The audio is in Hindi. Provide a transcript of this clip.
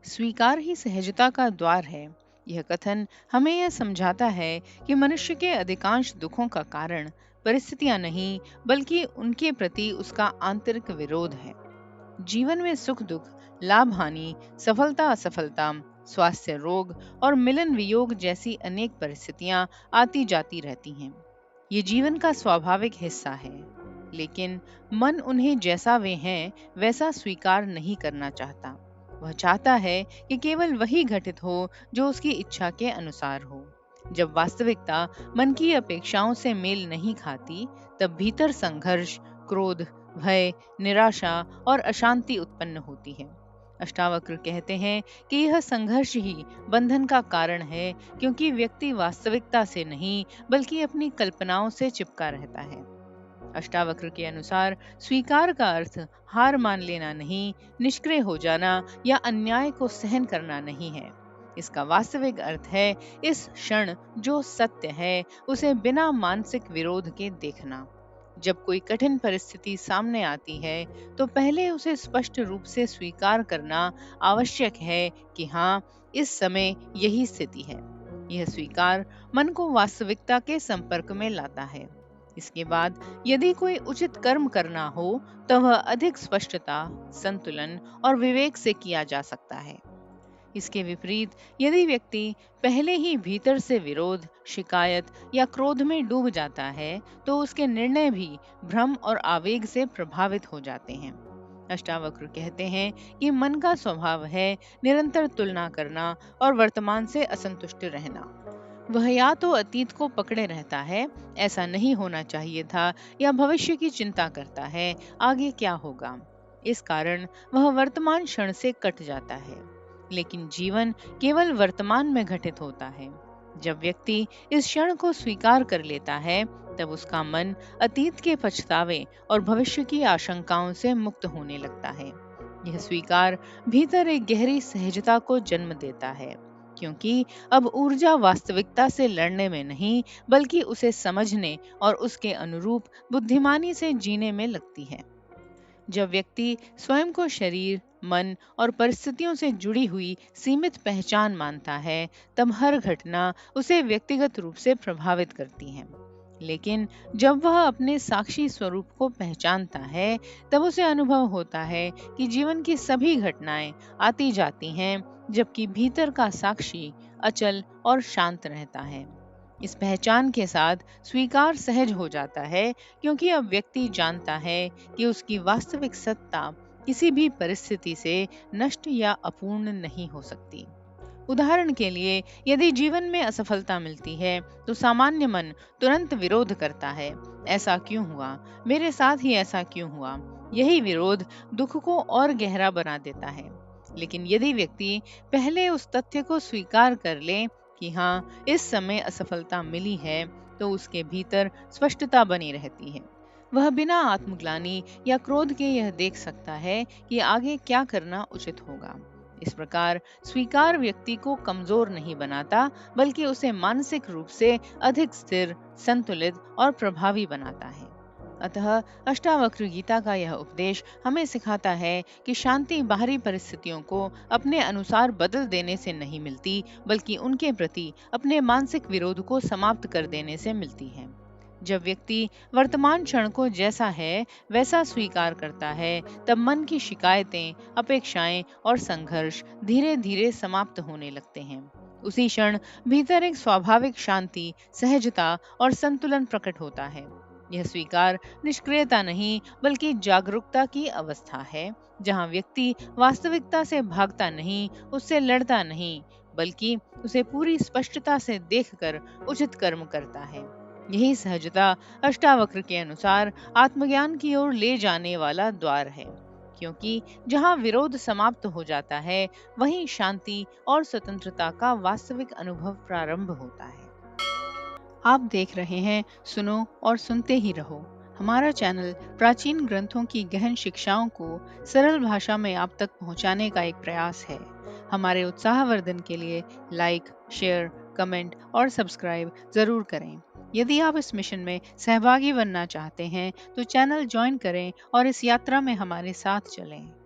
स्वीकार ही सहजता का द्वार है। यह कथन हमें यह समझाता है कि मनुष्य के अधिकांश दुखों का कारण परिस्थितियां नहीं, बल्कि उनके प्रति उसका आंतरिक विरोध है। जीवन में सुख दुख, लाभ हानि, सफलता असफलता, स्वास्थ्य रोग और मिलन वियोग जैसी अनेक परिस्थितियां आती जाती रहती हैं। ये जीवन का स्वाभाविक हिस्सा है। लेकिन मन उन्हें जैसा वे हैं वैसा स्वीकार नहीं करना चाहता। वह चाहता है कि केवल वही घटित हो जो उसकी इच्छा के अनुसार हो। जब वास्तविकता मन की अपेक्षाओं से मेल नहीं खाती, तब भीतर संघर्ष, क्रोध, भय, निराशा और अशांति उत्पन्न होती है। अष्टावक्र कहते हैं कि यह संघर्ष ही बंधन का कारण है, क्योंकि व्यक्ति वास्तविकता से नहीं, बल्कि अपनी कल्पनाओं से चिपका रहता है। अष्टावक्र के अनुसार स्वीकार का अर्थ हार मान लेना नहीं, निष्क्रिय हो जाना या अन्याय को सहन करना नहीं है। इसका वास्तविक अर्थ है इस क्षण जो सत्य है उसे बिना मानसिक विरोध के देखना। जब कोई कठिन परिस्थिति सामने आती है, तो पहले उसे स्पष्ट रूप से स्वीकार करना आवश्यक है कि हाँ, इस समय यही स्थिति है। यह स्वीकार मन को वास्तविकता के संपर्क में लाता है। इसके बाद यदि कोई उचित कर्म करना हो, तो वह अधिक स्पष्टता, संतुलन और विवेक से किया जा सकता है। इसके विपरीत यदि व्यक्ति पहले ही भीतर से विरोध, शिकायत या क्रोध में डूब जाता है, तो उसके निर्णय भी भ्रम और आवेग से प्रभावित हो जाते हैं। अष्टावक्र कहते हैं कि मन का स्वभाव है निरंतर तुलना करना और वर्तमान से असंतुष्ट रहना। वह या तो अतीत को पकड़े रहता है, ऐसा नहीं होना चाहिए था, या भविष्य की चिंता करता है, आगे क्या होगा। इस कारण वह वर्तमान क्षण से कट जाता है। लेकिन जीवन केवल वर्तमान में घटित होता है। जब व्यक्ति इस क्षण को स्वीकार कर लेता है, तब उसका मन अतीत के पछतावे और भविष्य की आशंकाओं से मुक्त होने लगता है। यह स्वीकार भीतर एक गहरी सहजता को जन्म देता है, क्योंकि अब ऊर्जा वास्तविकता से लड़ने में नहीं, बल्कि उसे समझने और उसके अनुरूप बुद्धिमानी से जीने में लगती है। जब व्यक्ति स्वयं को शरीर, मन और परिस्थितियों से जुड़ी हुई सीमित पहचान मानता है, तब हर घटना उसे व्यक्तिगत रूप से प्रभावित करती है। लेकिन जब वह अपने साक्षी स्वरूप को पहचानता है, तब उसे अनुभव होता है कि जीवन की सभी घटनाएं आती जाती हैं, जबकि भीतर का साक्षी अचल और शांत रहता है। इस पहचान के साथ स्वीकार सहज हो जाता है, क्योंकि अब व्यक्ति जानता है कि उसकी वास्तविक सत्ता किसी भी परिस्थिति से नष्ट या अपूर्ण नहीं हो सकती। उदाहरण के लिए, यदि जीवन में असफलता मिलती है, तो सामान्य मन तुरंत विरोध करता है। ऐसा क्यों हुआ? मेरे साथ ही ऐसा क्यों हुआ? यही विरोध दुख को और गहरा बना देता है। लेकिन यदि व्यक्ति पहले उस तथ्य को स्वीकार कर ले कि हाँ, इस समय असफलता मिली है, तो उसके भीतर स्पष्टता बनी रहती है। वह बिना आत्मग्लानि या क्रोध के यह देख सकता है कि आगे क्या करना उचित होगा। इस प्रकार स्वीकार व्यक्ति को कमजोर नहीं बनाता, बल्कि उसे मानसिक रूप से अधिक स्थिर, संतुलित और प्रभावी बनाता है। अतः अष्टावक्र गीता का यह उपदेश हमें सिखाता है कि शांति बाहरी परिस्थितियों को अपने अनुसार बदल देने से नहीं मिलती, बल्कि उनके प्रति अपने मानसिक विरोध को समाप्त कर देने से मिलती है। जब व्यक्ति वर्तमान क्षण को जैसा है वैसा स्वीकार करता है, तब मन की शिकायतें, अपेक्षाएं और संघर्ष धीरे धीरे समाप्त होने लगते हैं। उसी क्षण भीतर एक स्वाभाविक शांति, सहजता और संतुलन प्रकट होता है। यह स्वीकार निष्क्रियता नहीं, बल्कि जागरूकता की अवस्था है, जहाँ व्यक्ति वास्तविकता से भागता नहीं, उससे लड़ता नहीं, बल्कि उसे पूरी स्पष्टता से देखकर उचित कर्म करता है। यही सहजता अष्टावक्र के अनुसार आत्मज्ञान की ओर ले जाने वाला द्वार है, क्योंकि जहाँ विरोध समाप्त हो जाता है, वहीं शांति और स्वतंत्रता का वास्तविक अनुभव प्रारंभ होता है। आप देख रहे हैं सुनो और सुनते ही रहो। हमारा चैनल प्राचीन ग्रंथों की गहन शिक्षाओं को सरल भाषा में आप तक पहुंचाने का एक प्रयास है। हमारे उत्साहवर्धन के लिए लाइक, शेयर, कमेंट और सब्सक्राइब जरूर करें। यदि आप इस मिशन में सहभागी बनना चाहते हैं, तो चैनल ज्वाइन करें और इस यात्रा में हमारे साथ चलें।